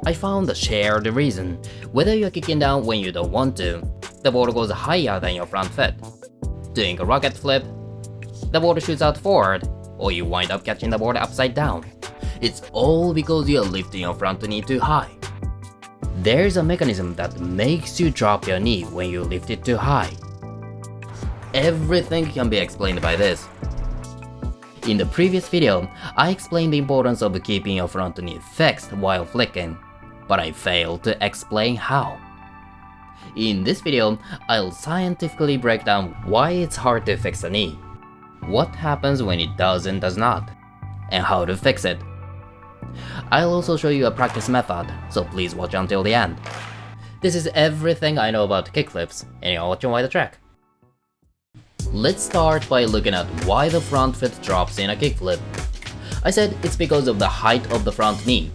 I found a shared reason. Whether you're kicking down when you don't want to, the board goes higher than your front foot. Doing a rocket flip, the board shoots out forward, or you wind up catching the board upside down. It's all because you're lifting your front knee too high. There's a mechanism that makes you drop your knee when you lift it too high. Everything can be explained by this. In the previous video, I explained the importance of keeping your front knee fixed while flicking, but I failed to explain how. In this video, I'll scientifically break down why it's hard to fix a knee, what happens when it does and does not, and how to fix it. I'll also show you a practice method, so please watch until the end. This is everything I know about kickflips, and you're watching Why the Track. Let's start by looking at why the front foot drops in a kickflip. I said it's because of the height of the front knee.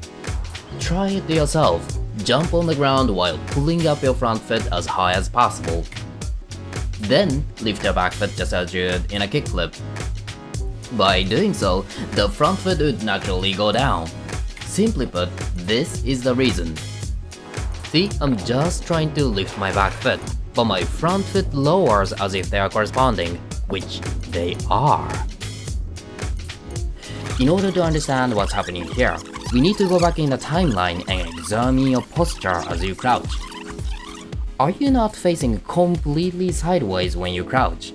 Try it yourself. Jump on the ground while pulling up your front foot as high as possible. Then lift your back foot just as you would in a kickflip. By doing so, the front foot would naturally go down. Simply put, this is the reason. See, I'm just trying to lift my back foot, but my front foot lowers as if they are corresponding, which they are. In order to understand what's happening here, we need to go back in the timeline and examine your posture as you crouch. Are you not facing completely sideways when you crouch?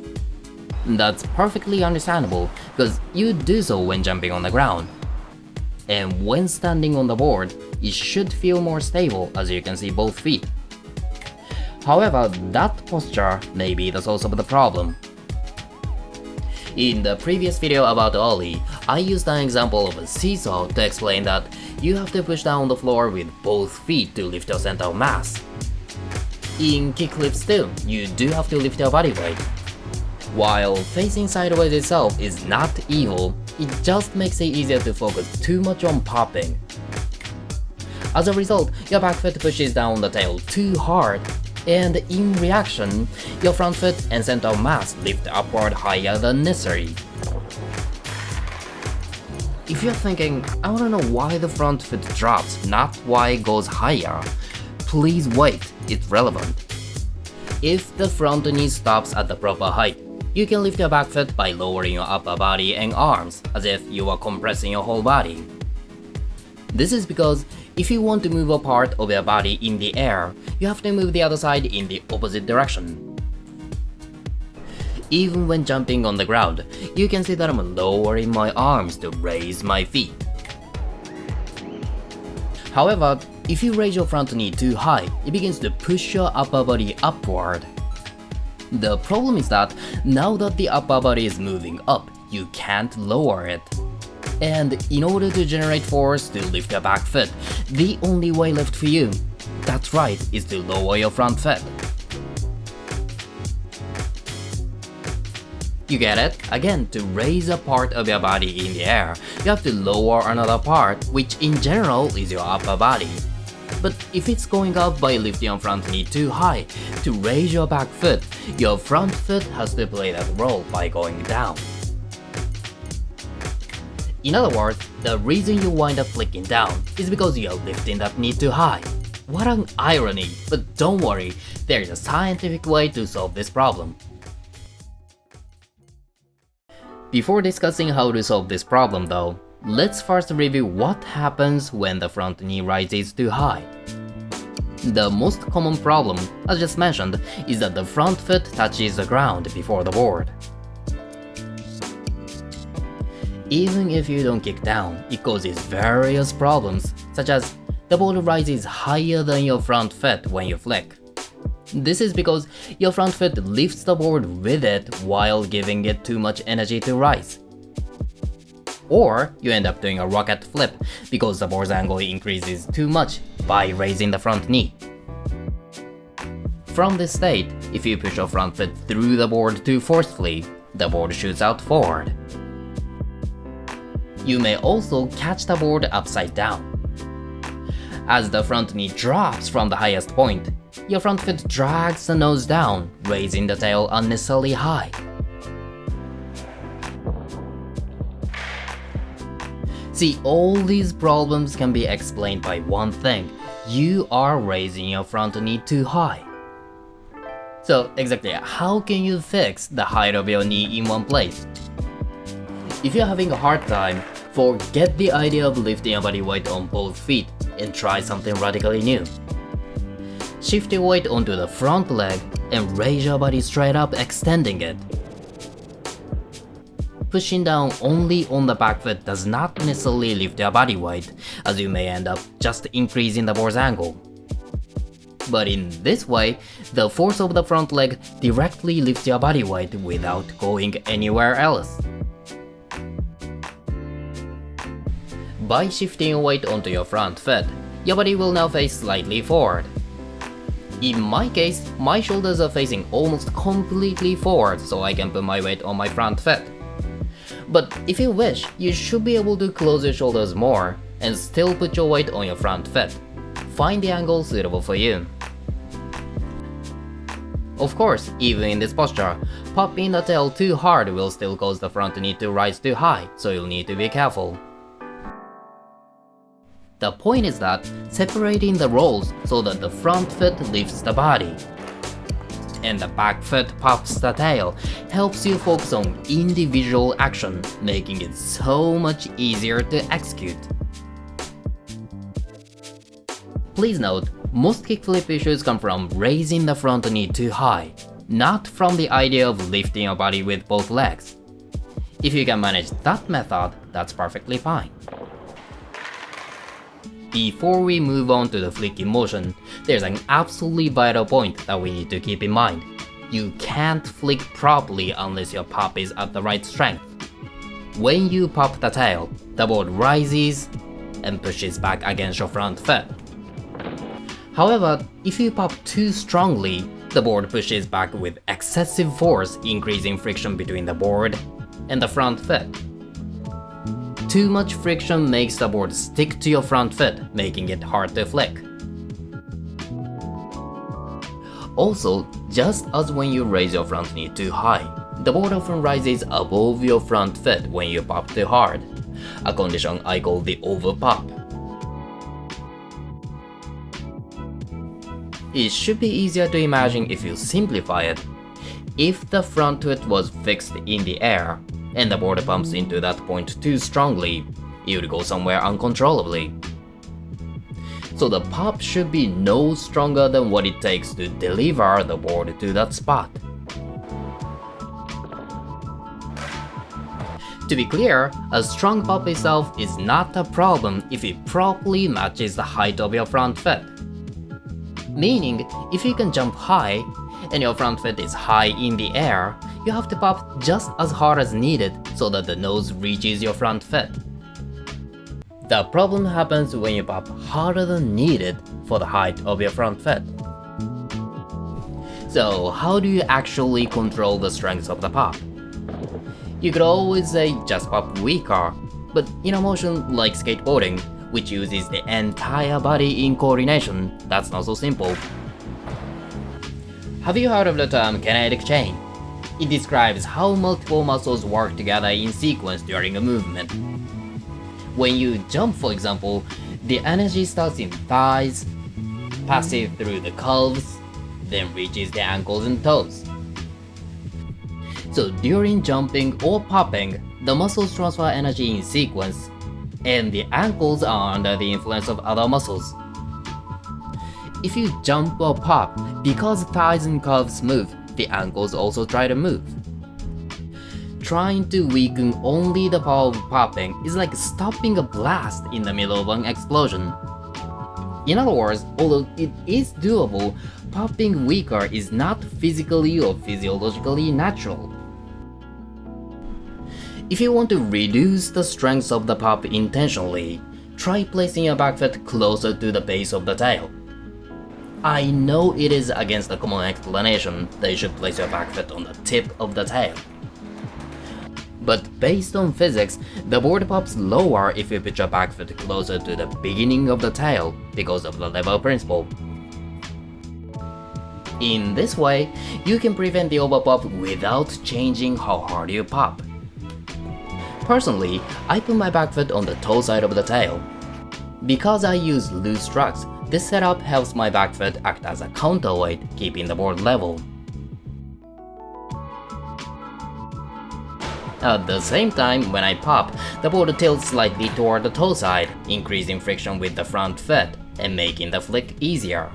That's perfectly understandable, because you do so when jumping on the ground. And when standing on the board, it should feel more stable as you can see both feet. However, that posture may be the source of the problem. In the previous video about ollie, I used an example of a seesaw to explain that you have to push down the floor with both feet to lift your center of mass. In kickflips too, you do have to lift your body weight. While facing sideways itself is not evil, it just makes it easier to focus too much on popping. As a result, your back foot pushes down the tail too hard, and in reaction, your front foot and center of mass lift upward higher than necessary. If you're thinking, I wanna know why the front foot drops, not why it goes higher, please wait, it's relevant. If the front knee stops at the proper height, you can lift your back foot by lowering your upper body and arms, as if you are compressing your whole body. This is because if you want to move a part of your body in the air, you have to move the other side in the opposite direction. Even when jumping on the ground, you can see that I'm lowering my arms to raise my feet. However, if you raise your front knee too high, it begins to push your upper body upward. The problem is that now that the upper body is moving up, you can't lower it. And in order to generate force to lift your back foot, the only way left for you, that's right, is to lower your front foot. You get it? Again, to raise a part of your body in the air, you have to lower another part, which in general is your upper body. But if it's going up by lifting your front knee too high, to raise your back foot, your front foot has to play that role by going down. In other words, the reason you wind up flicking down is because you're lifting that knee too high. What an irony, but don't worry, there is a scientific way to solve this problem. Before discussing how to solve this problem though, let's first review what happens when the front knee rises too high. The most common problem, as just mentioned, is that the front foot touches the ground before the board. Even if you don't kick down, it causes various problems, such as the board rises higher than your front foot when you flick. This is because your front foot lifts the board with it while giving it too much energy to rise. Or you end up doing a rocket flip because the board's angle increases too much by raising the front knee. From this state, if you push your front foot through the board too forcefully, the board shoots out forward. You may also catch the board upside down. As the front knee drops from the highest point, your front foot drags the nose down, raising the tail unnecessarily high. See, all these problems can be explained by one thing. you are raising your front knee too high. So exactly, how can you fix the height of your knee in one place? If you're having a hard time, forget the idea of lifting your body weight on both feet and try something radically new. Shift your weight onto the front leg and raise your body straight up, extending it. Pushing down only on the back foot does not necessarily lift your body weight, as you may end up just increasing the board's angle. But in this way, the force of the front leg directly lifts your body weight without going anywhere else. By shifting your weight onto your front foot, your body will now face slightly forward. In my case, my shoulders are facing almost completely forward, so I can put my weight on my front foot. But if you wish, you should be able to close your shoulders more and still put your weight on your front foot. Find the angle suitable for you. Of course, even in this posture, popping the tail too hard will still cause the front knee to rise too high, so you'll need to be careful. The point is that separating the roles so that the front foot lifts the body and the back foot pops the tail helps you focus on individual action, making it so much easier to execute. Please note, most kickflip issues come from raising the front knee too high, not from the idea of lifting your body with both legs. If you can manage that method, that's perfectly fine. Before we move on to the flicking motion, there's an absolutely vital point that we need to keep in mind. You can't flick properly unless your pop is at the right strength. When you pop the tail, the board rises and pushes back against your front foot. However, if you pop too strongly, the board pushes back with excessive force, increasing friction between the board and the front foot. Too much friction makes the board stick to your front foot, making it hard to flick. Also, just as when you raise your front knee too high, the board often rises above your front foot when you pop too hard, a condition I call the overpop. It should be easier to imagine if you simplify it. If the front foot was fixed in the air, and the board pumps into that point too strongly, it would go somewhere uncontrollably. So the pop should be no stronger than what it takes to deliver the board to that spot. To be clear, a strong pop itself is not a problem if it properly matches the height of your front foot. Meaning, if you can jump high, and your front foot is high in the air, you have to pop just as hard as needed so that the nose reaches your front foot. The problem happens when you pop harder than needed for the height of your front foot. So how do you actually control the strength of the pop? You could always say just pop weaker, but in a motion like skateboarding, which uses the entire body in coordination, that's not so simple. Have you heard of the term kinetic chain? It describes how multiple muscles work together in sequence during a movement. When you jump, for example, the energy starts in thighs, passes through the calves, then reaches the ankles and toes. So during jumping or popping, the muscles transfer energy in sequence, and the ankles are under the influence of other muscles. If you jump or pop, because thighs and calves move, the ankles also try to move. Trying to weaken only the power of popping is like stopping a blast in the middle of an explosion. In other words, although it is doable, popping weaker is not physically or physiologically natural. If you want to reduce the strength of the pop intentionally, try placing your back foot closer to the base of the tail. I know it is against the common explanation that you should place your back foot on the tip of the tail. But based on physics, the board pops lower if you put your back foot closer to the beginning of the tail because of the lever principle. In this way, you can prevent the overpop without changing how hard you pop. Personally, I put my back foot on the toe side of the tail. Because I use loose struts, This setup helps my back foot act as a counterweight, keeping the board level. At the same time, when I pop, the board tilts slightly toward the toe side, increasing friction with the front foot and making the flick easier.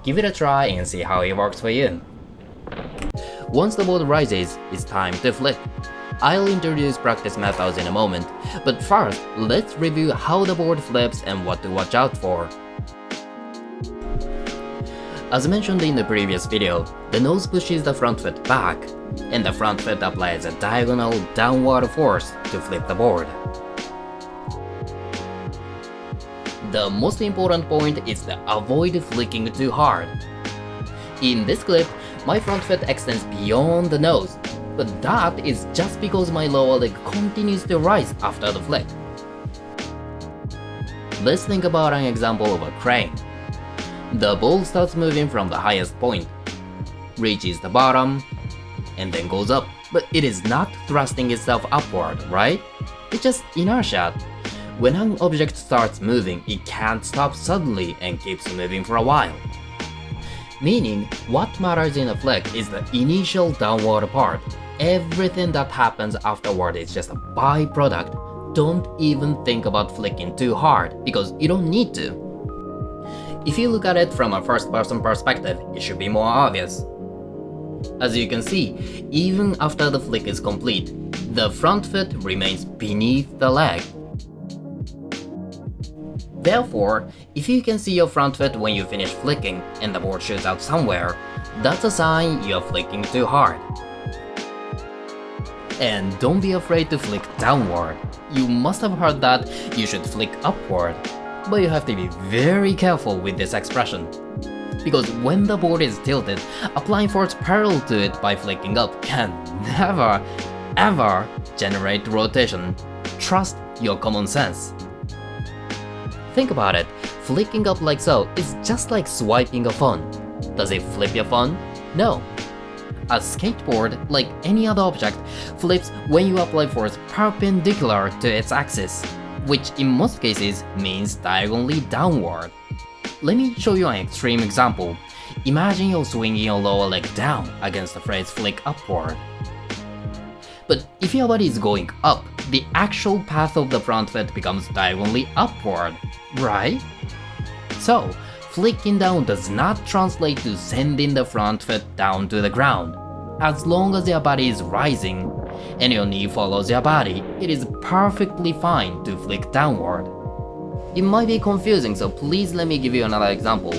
Give it a try and see how it works for you. Once the board rises, it's time to flick. I'll introduce practice methods in a moment, but first, let's review how the board flips and what to watch out for. As mentioned in the previous video, the nose pushes the front foot back, and the front foot applies a diagonal downward force to flip the board. The most important point is to avoid flicking too hard. In this clip, my front foot extends beyond the nose, but that is just because my lower leg continues to rise after the flick. Let's think about an example of a crane. The ball starts moving from the highest point, reaches the bottom, and then goes up, but it is not thrusting itself upward, right? It's just inertia. When an object starts moving, it can't stop suddenly and keeps moving for a while. Meaning, what matters in a flick is the initial downward part. Everything that happens afterward is just a byproduct. Don't even think about flicking too hard, because you don't need to. If you look at it from a first-person perspective, it should be more obvious. As you can see, even after the flick is complete, the front foot remains beneath the leg. Therefore, if you can see your front foot when you finish flicking and the board shoots out somewhere, that's a sign you're flicking too hard. And don't be afraid to flick downward. You must have heard that you should flick upward, but you have to be very careful with this expression. Because when the board is tilted, applying force parallel to it by flicking up can never, ever generate rotation. Trust your common sense. Think about it, flicking up like so is just like swiping a phone. Does it flip your phone? No. A skateboard, like any other object, flips when you apply force perpendicular to its axis, which in most cases means diagonally downward. Let me show you an extreme example. Imagine you're swinging your lower leg down against the phrase flick upward. But if your body is going up, the actual path of the front foot becomes diagonally upward, right? So, flicking down does not translate to sending the front foot down to the ground. As long as your body is rising, and your knee follows your body, it is perfectly fine to flick downward. It might be confusing, so please let me give you another example.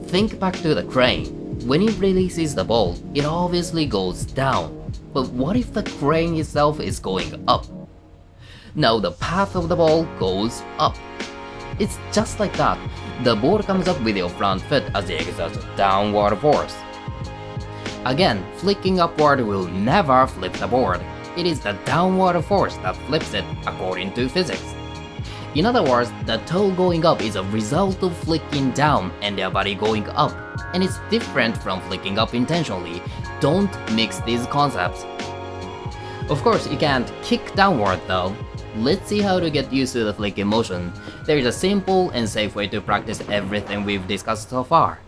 Think back to the crane. When it releases the ball, it obviously goes down. But what if the crane itself is going up? Now the path of the ball goes up. It's just like that. The board comes up with your front foot as it exerts a downward force. Again, flicking upward will never flip the board. It is the downward force that flips it according to physics. In other words, the toe going up is a result of flicking down and their body going up, and it's different from flicking up intentionally. Don't mix these concepts. Of course, you can't kick downward though. Let's see how to get used to the flicking motion. There is a simple and safe way to practice everything we've discussed so far.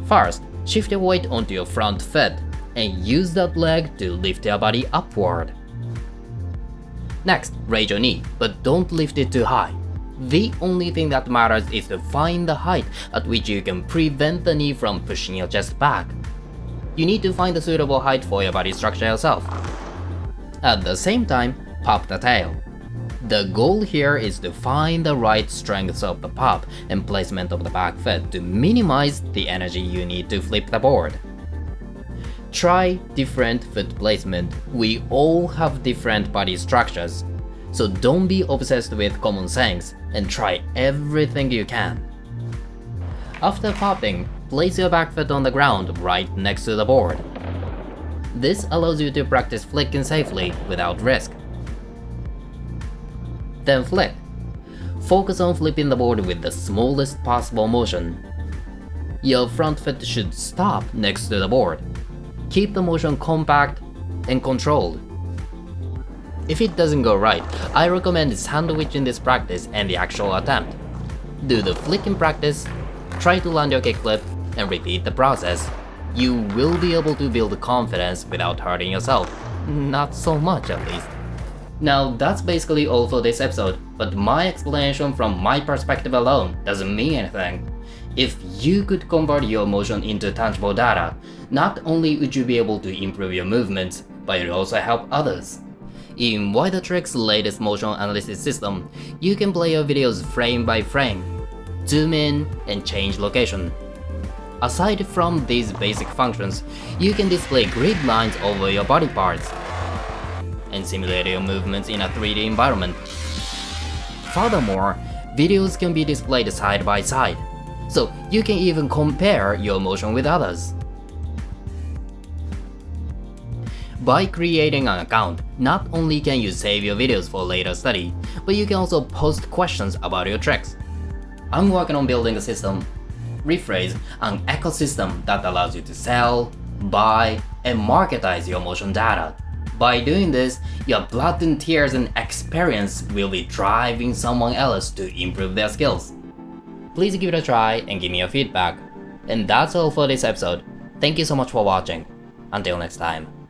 First, shift your weight onto your front foot and use that leg to lift your body upward. Next, raise your knee, but don't lift it too high. The only thing that matters is to find the height at which you can prevent the knee from pushing your chest back. You need to find a suitable height for your body structure yourself. At the same time, pop the tail. The goal here is to find the right strength of the pop and placement of the back foot to minimize the energy you need to flip the board. Try different foot placement. We all have different body structures, so don't be obsessed with common sense and try everything you can. After popping, place your back foot on the ground right next to the board. This allows you to practice flicking safely without risk. Then flick. Focus on flipping the board with the smallest possible motion. Your front foot should stop next to the board. Keep the motion compact and controlled. If it doesn't go right, I recommend sandwiching this practice and the actual attempt. Do the flick in practice, try to land your kickflip, and repeat the process. You will be able to build confidence without hurting yourself. Not so much at least. Now that's basically all for this episode, but my explanation from my perspective alone doesn't mean anything. If you could convert your motion into tangible data, not only would you be able to improve your movements, but it would also help others. In Wilczek's latest motion analysis system, you can play your videos frame by frame, zoom in, and change location. Aside from these basic functions, you can display grid lines over your body parts and simulate your movements in a 3D environment. Furthermore, videos can be displayed side by side, so you can even compare your motion with others. By creating an account, not only can you save your videos for later study, but you can also post questions about your tricks. I'm working on building a system, rephrase, an ecosystem that allows you to sell, buy, and marketize your motion data. By doing this, your blood and tears and experience will be driving someone else to improve their skills. Please give it a try and give me your feedback. And that's all for this episode. Thank you so much for watching. Until next time.